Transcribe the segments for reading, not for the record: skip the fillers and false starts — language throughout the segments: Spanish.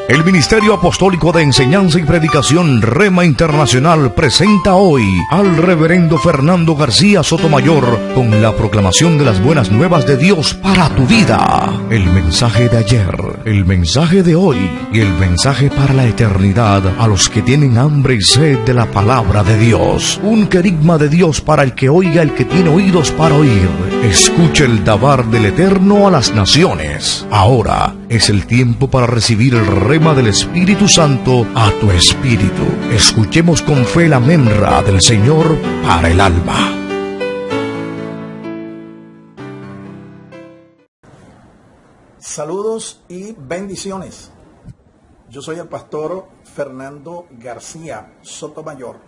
El Ministerio Apostólico de Enseñanza y Predicación Rema Internacional presenta hoy al Reverendo Fernando García Sotomayor con la proclamación de las buenas nuevas de Dios para tu vida. El mensaje de ayer, el mensaje de hoy y el mensaje para la eternidad a los que tienen hambre y sed de la palabra de Dios. Un querigma de Dios para el que oiga, el que tiene oídos para oír. Escuche el dabar del Eterno a las naciones. Ahora es el tiempo para recibir el rema del Espíritu Santo a tu espíritu. Escuchemos con fe la menra del Señor para el alma. Saludos y bendiciones. Yo soy el pastor Fernando García Sotomayor,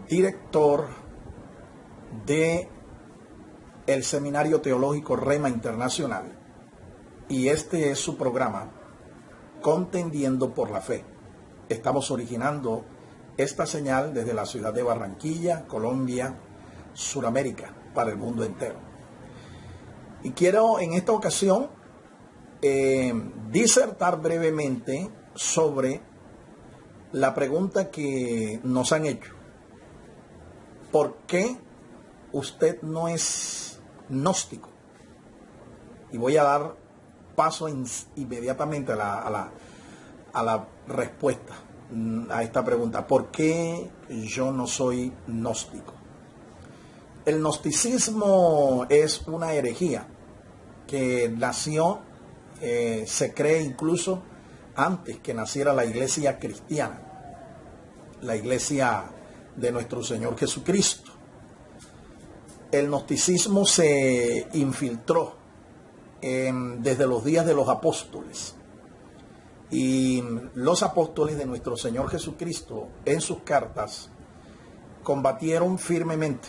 director de el Seminario Teológico Rema Internacional, y este es su programa Contendiendo por la Fe. Estamos originando esta señal desde la ciudad de Barranquilla, Colombia, Suramérica, para el mundo entero. Y quiero en esta ocasión disertar brevemente sobre la pregunta que nos han hecho. ¿Por qué usted no es gnóstico? Y voy a dar paso inmediatamente a la respuesta a esta pregunta. ¿Por qué yo no soy gnóstico? El gnosticismo es una herejía que nació, se cree incluso antes que naciera la iglesia cristiana, la iglesia de nuestro Señor Jesucristo. El gnosticismo se infiltró desde los días de los apóstoles, y los apóstoles de nuestro Señor Jesucristo en sus cartas combatieron firmemente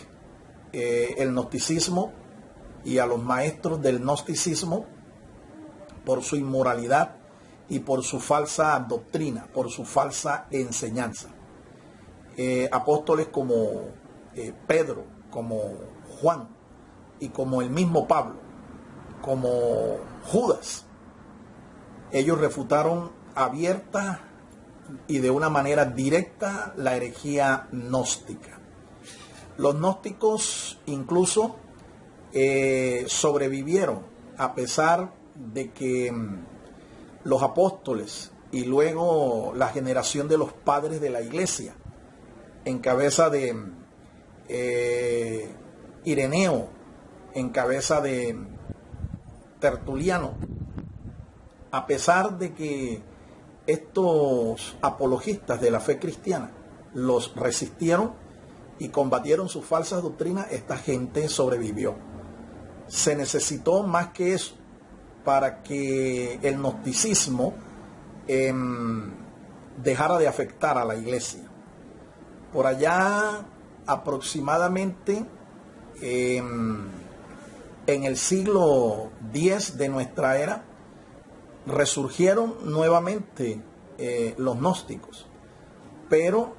el gnosticismo y a los maestros del gnosticismo por su inmoralidad y por su falsa doctrina, por su falsa enseñanza. Apóstoles como Pedro, como Juan y como el mismo Pablo, como Judas, ellos refutaron abierta y de una manera directa la herejía gnóstica. Los gnósticos incluso sobrevivieron a pesar de que los apóstoles y luego la generación de los padres de la iglesia, en cabeza de Ireneo, en cabeza de Tertuliano, a pesar de que estos apologistas de la fe cristiana los resistieron y combatieron sus falsas doctrinas, esta gente sobrevivió. Se necesitó más que eso para que el gnosticismo dejara de afectar a la iglesia. Por allá aproximadamente en el siglo X de nuestra era, resurgieron nuevamente los gnósticos, pero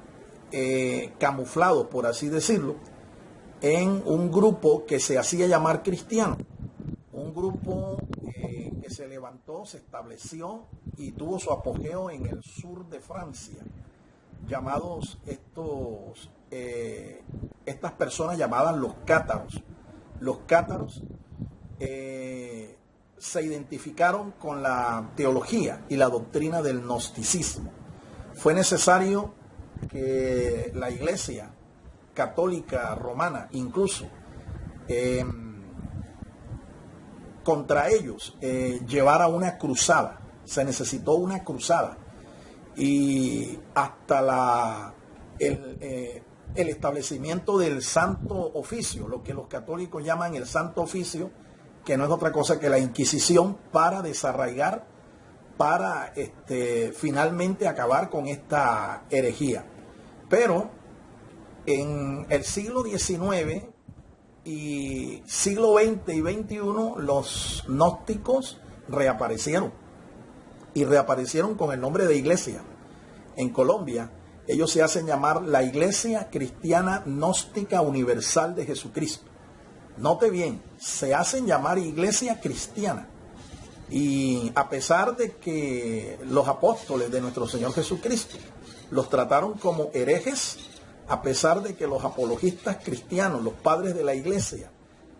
camuflados, por así decirlo, en un grupo que se hacía llamar cristiano, un grupo que se levantó, se estableció y tuvo su apogeo en el sur de Francia, llamados estas personas llamadas los cátaros. Los cátaros se identificaron con la teología y la doctrina del gnosticismo. Fue necesario que la iglesia católica romana incluso contra ellos llevara una cruzada. Se necesitó una cruzada, y hasta el establecimiento del Santo Oficio, lo que los católicos llaman el Santo Oficio, que no es otra cosa que la Inquisición, para desarraigar, para finalmente acabar con esta herejía. Pero en el siglo XIX y siglo XX y XXI, los gnósticos reaparecieron, y reaparecieron con el nombre de iglesia. En Colombia, ellos se hacen llamar la Iglesia Cristiana Gnóstica Universal de Jesucristo. Note bien, se hacen llamar iglesia cristiana, Y a pesar de que los apóstoles de nuestro Señor Jesucristo los trataron como herejes, a pesar de que los apologistas cristianos, los padres de la iglesia,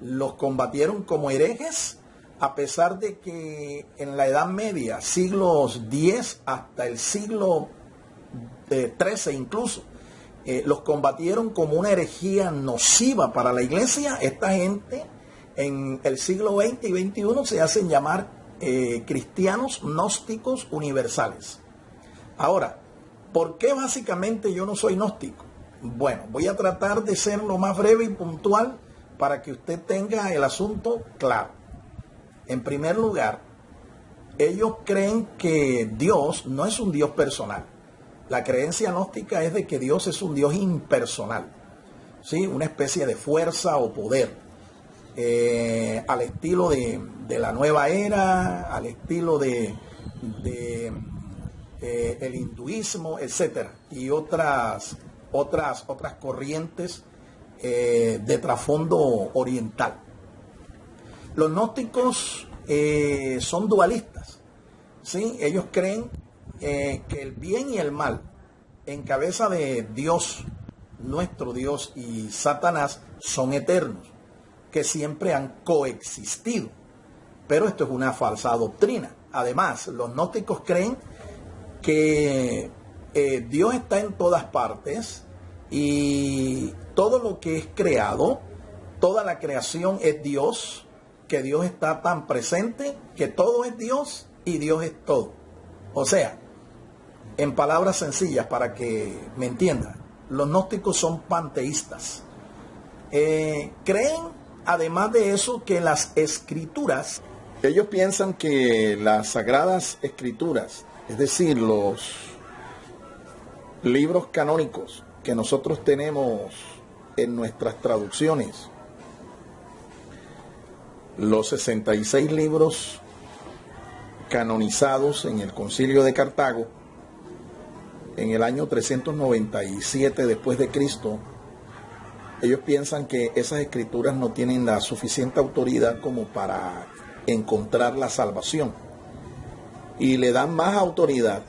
los combatieron como herejes, a pesar de que en la Edad Media, siglos X hasta el siglo XIII incluso, los combatieron como una herejía nociva para la iglesia, esta gente en el siglo XX y XXI se hacen llamar cristianos gnósticos universales. Ahora, ¿por qué básicamente yo no soy gnóstico? Bueno, voy a tratar de ser lo más breve y puntual para que usted tenga el asunto claro. En primer lugar, ellos creen que Dios no es un Dios personal. La creencia gnóstica es de que Dios es un Dios impersonal, ¿sí? Una especie de fuerza o poder, al estilo de la nueva era, al estilo de el hinduismo, etcétera, y otras corrientes de trasfondo oriental. Los gnósticos son dualistas, ¿sí? Ellos creen que el bien y el mal, en cabeza de Dios, nuestro Dios, y Satanás, son eternos, que siempre han coexistido. Pero esto es una falsa doctrina. Además, los gnósticos creen que Dios está en todas partes y todo lo que es creado, toda la creación es Dios, que Dios está tan presente que todo es Dios y Dios es todo. O sea, en palabras sencillas para que me entiendan, los gnósticos son panteístas. Creen, además de eso, que las escrituras, ellos piensan que las sagradas escrituras, es decir, los libros canónicos que nosotros tenemos en nuestras traducciones, los 66 libros canonizados en el Concilio de Cartago en el año 397 después de Cristo, ellos piensan que esas escrituras no tienen la suficiente autoridad como para encontrar la salvación, y le dan más autoridad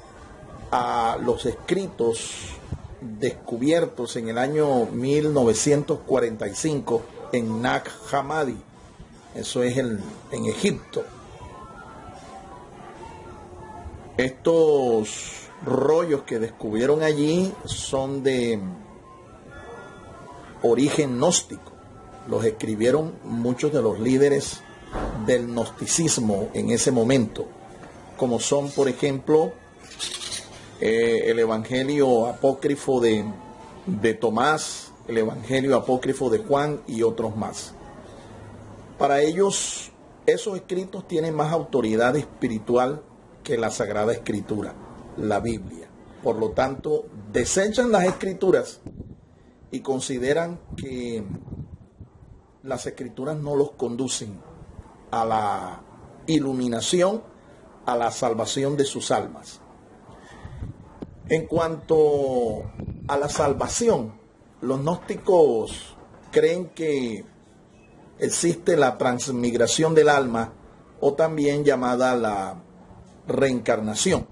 a los escritos descubiertos en el año 1945 en Nag Hammadi, eso es en Egipto. Estos rollos que descubrieron allí son de origen gnóstico. Los escribieron muchos de los líderes del gnosticismo en ese momento, como son, por ejemplo, el Evangelio apócrifo de Tomás, el Evangelio apócrifo de Juan y otros más. Para ellos, esos escritos tienen más autoridad espiritual que la Sagrada Escritura, la Biblia. Por lo tanto, desechan las Escrituras y consideran que las Escrituras no los conducen a la iluminación, a la salvación de sus almas. En cuanto a la salvación, los gnósticos creen que existe la transmigración del alma, o también llamada la reencarnación.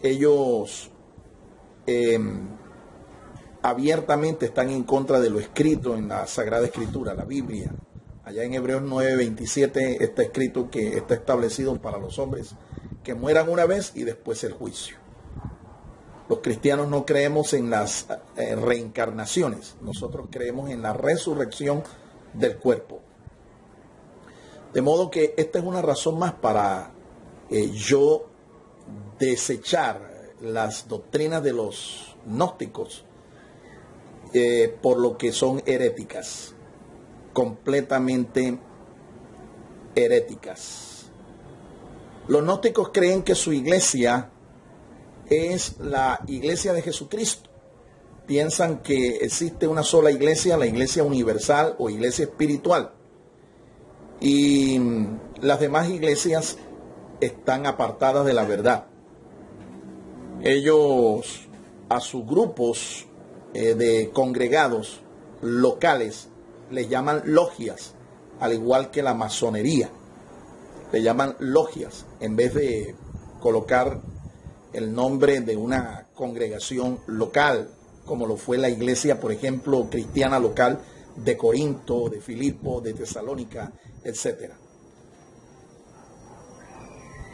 Ellos abiertamente están en contra de lo escrito en la Sagrada Escritura, la Biblia. Allá en Hebreos 9:27 está escrito que está establecido para los hombres que mueran una vez y después el juicio. Los cristianos no creemos en las reencarnaciones, nosotros creemos en la resurrección del cuerpo. De modo que esta es una razón más para yo desechar las doctrinas de los gnósticos por lo que son heréticas, completamente heréticas. Los gnósticos creen que su iglesia es la iglesia de Jesucristo. Piensan que existe una sola iglesia, la iglesia universal o iglesia espiritual, y las demás iglesias están apartadas de la verdad. Ellos a sus grupos de congregados locales les llaman logias, al igual que la masonería. le llaman logias, en vez de colocar el nombre de una congregación local, como lo fue la iglesia, por ejemplo, cristiana local de Corinto, de Filipo, de Tesalónica, etc.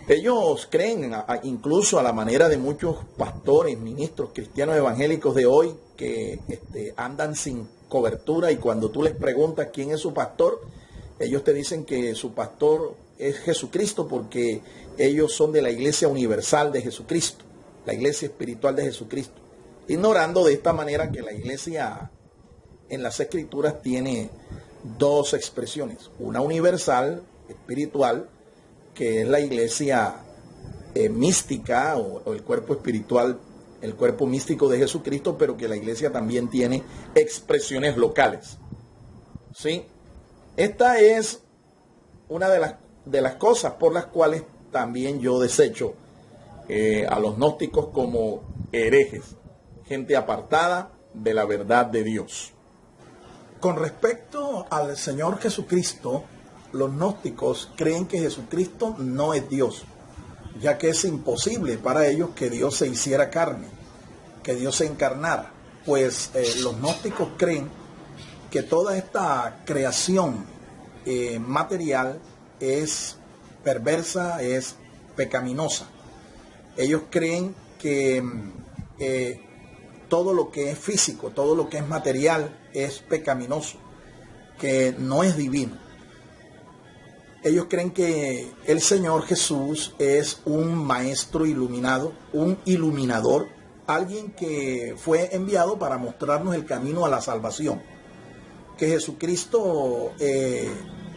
Ellos creen, incluso a la manera de muchos pastores, ministros cristianos evangélicos de hoy, que andan sin cobertura, y cuando tú les preguntas quién es su pastor, ellos te dicen que su pastor es Jesucristo, porque ellos son de la iglesia universal de Jesucristo, la iglesia espiritual de Jesucristo, ignorando de esta manera que la iglesia en las escrituras tiene dos expresiones: una universal, espiritual, que es la iglesia mística o el cuerpo espiritual, el cuerpo místico de Jesucristo, pero que la iglesia también tiene expresiones locales. ¿Sí? Esta es una de las cosas por las cuales también yo desecho a los gnósticos como herejes, gente apartada de la verdad de Dios. Con respecto al Señor Jesucristo, los gnósticos creen que Jesucristo no es Dios, ya que es imposible para ellos que Dios se hiciera carne, que Dios se encarnara. Pues los gnósticos creen que toda esta creación material es perversa, es pecaminosa. Ellos creen que todo lo que es físico, todo lo que es material es pecaminoso, que no es divino. Ellos creen que el Señor Jesús es un maestro iluminado, un iluminador, alguien que fue enviado para mostrarnos el camino a la salvación. Que Jesucristo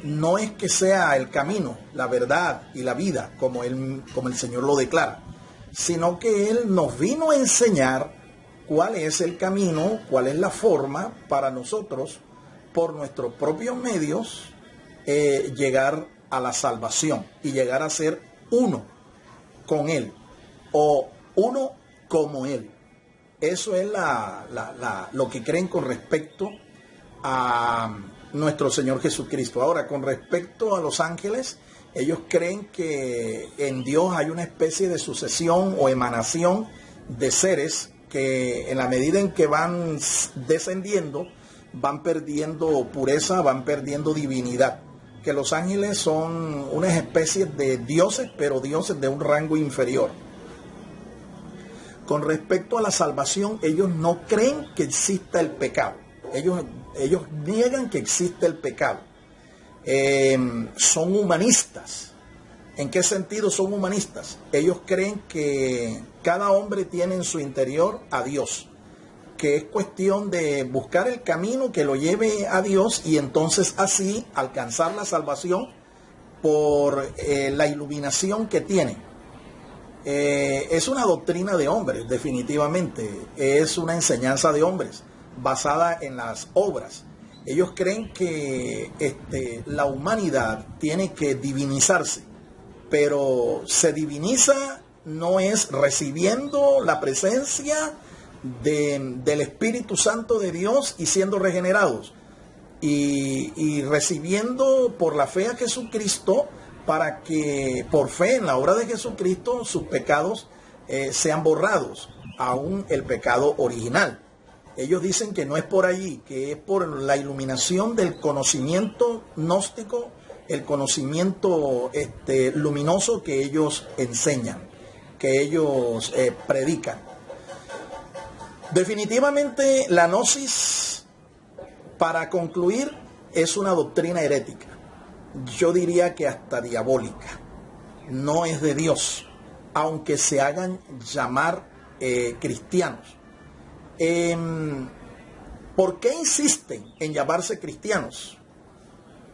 no es que sea el camino, la verdad y la vida, como el Señor lo declara, sino que Él nos vino a enseñar cuál es el camino, cuál es la forma para nosotros, por nuestros propios medios, llegar a la salvación y llegar a ser uno con Él, o uno como Él. Eso es lo que creen con respecto a nuestro Señor Jesucristo. Ahora, con respecto a los ángeles, ellos creen que en Dios hay una especie de sucesión o emanación de seres que en la medida en que van descendiendo, van perdiendo pureza, van perdiendo divinidad. Que los ángeles son unas especies de dioses, pero dioses de un rango inferior. Con respecto a la salvación, ellos no creen que exista el pecado. Ellos niegan que existe el pecado. Son humanistas. ¿En qué sentido son humanistas? Ellos creen que cada hombre tiene en su interior a Dios, que es cuestión de buscar el camino que lo lleve a Dios y entonces así alcanzar la salvación por la iluminación que tiene. Es una doctrina de hombres, definitivamente. Es una enseñanza de hombres basada en las obras. Ellos creen que la humanidad tiene que divinizarse, pero se diviniza no es recibiendo la presencia del Espíritu Santo de Dios y siendo regenerados y recibiendo por la fe a Jesucristo, para que por fe en la obra de Jesucristo sus pecados sean borrados, aún el pecado original. Ellos dicen que no es por allí, que es por la iluminación del conocimiento gnóstico, el conocimiento luminoso que ellos enseñan, que ellos predican. Definitivamente la gnosis, para concluir, es una doctrina herética. Yo diría que hasta diabólica. No es de Dios, aunque se hagan llamar cristianos. ¿Por qué insisten en llamarse cristianos?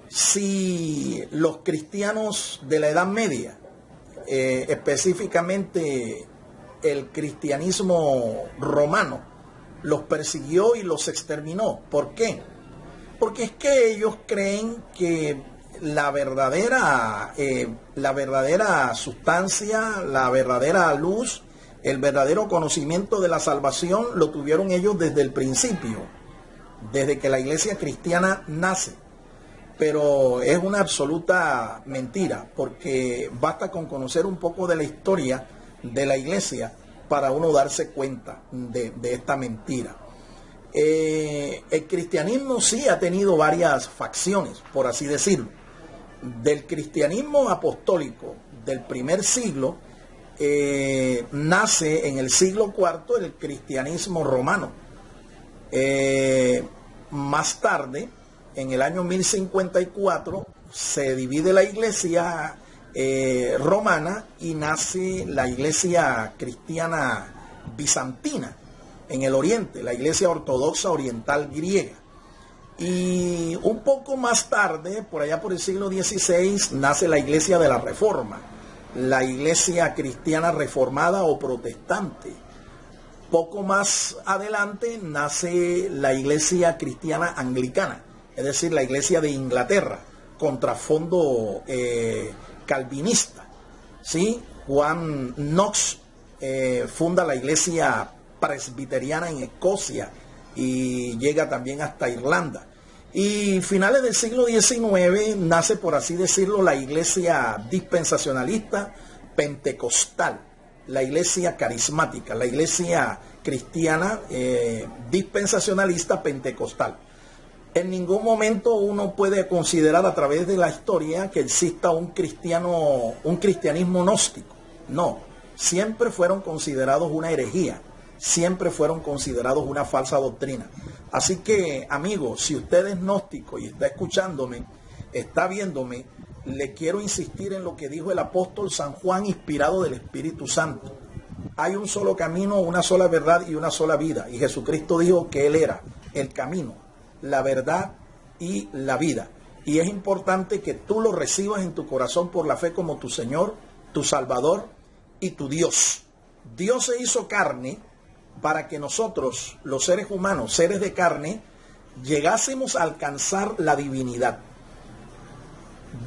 Si los cristianos de la Edad Media, específicamente el cristianismo romano, los persiguió y los exterminó. ¿Por qué? Porque es que ellos creen que la verdadera sustancia, la verdadera luz, el verdadero conocimiento de la salvación lo tuvieron ellos desde el principio, desde que la iglesia cristiana nace. pero es una absoluta mentira, porque basta con conocer un poco de la historia de la iglesia para uno darse cuenta de esta mentira. El cristianismo sí ha tenido varias facciones, por así decirlo. Del cristianismo apostólico del primer siglo, nace en el siglo IV el cristianismo romano. Más tarde, en el año 1054, se divide la iglesia romana y nace la iglesia cristiana bizantina en el oriente, la iglesia ortodoxa oriental griega. Y un poco más tarde, por allá por el siglo XVI, nace la iglesia de la Reforma, la iglesia cristiana reformada o protestante. Poco más adelante nace la iglesia cristiana anglicana, es decir, la iglesia de Inglaterra, con trasfondo calvinista. ¿Sí? Juan Knox funda la iglesia presbiteriana en Escocia y llega también hasta Irlanda. Y finales del siglo XIX nace, por así decirlo, la iglesia dispensacionalista pentecostal, la iglesia carismática, la iglesia cristiana dispensacionalista pentecostal. En ningún momento uno puede considerar a través de la historia que exista un cristianismo gnóstico. No, siempre fueron considerados una herejía, siempre fueron considerados una falsa doctrina. Así que, amigo, si usted es gnóstico y está escuchándome, está viéndome, le quiero insistir en lo que dijo el apóstol San Juan, inspirado del Espíritu Santo. Hay un solo camino, una sola verdad y una sola vida. Y Jesucristo dijo que Él era el camino, la verdad y la vida. Y es importante que tú lo recibas en tu corazón por la fe como tu Señor, tu Salvador y tu Dios. Dios se hizo carne para que nosotros, los seres humanos, seres de carne, llegásemos a alcanzar la divinidad.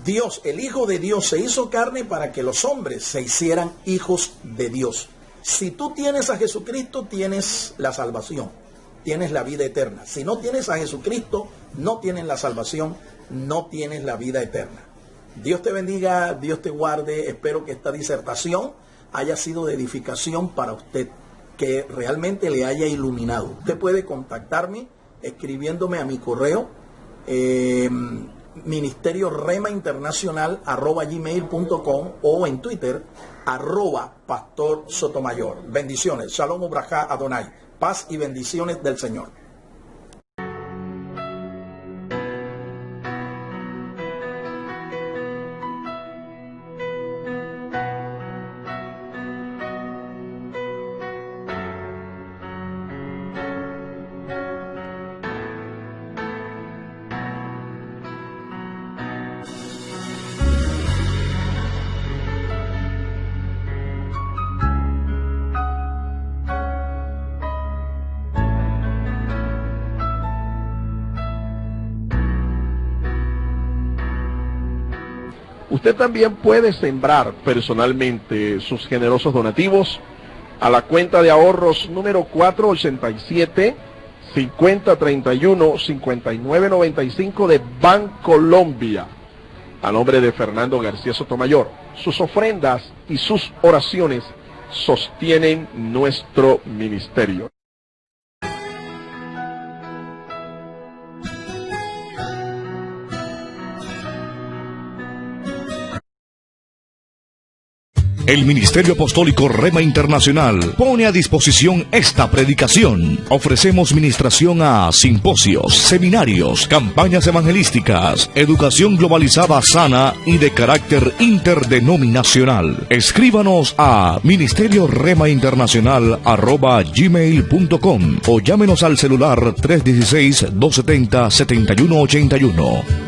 Dios, el Hijo de Dios, se hizo carne para que los hombres se hicieran hijos de Dios. Si tú tienes a Jesucristo, tienes la salvación, tienes la vida eterna. Si no tienes a Jesucristo, no tienes la salvación, no tienes la vida eterna. Dios te bendiga, Dios te guarde. Espero que esta disertación haya sido de edificación para usted, que realmente le haya iluminado. Usted puede contactarme escribiéndome a mi correo ministerio-rema-internacional@gmail.com o en Twitter @Pastor Sotomayor. Bendiciones. Shalom Ubrajá Adonai. Paz y bendiciones del Señor. Usted también puede sembrar personalmente sus generosos donativos a la cuenta de ahorros número 487-5031-5995 de Bancolombia, a nombre de Fernando García Sotomayor. Sus ofrendas y sus oraciones sostienen nuestro ministerio. El Ministerio Apostólico Rema Internacional pone a disposición esta predicación. Ofrecemos ministración a simposios, seminarios, campañas evangelísticas, educación globalizada sana y de carácter interdenominacional. Escríbanos a ministerioremainternacional@gmail.com o llámenos al celular 316-270-7181.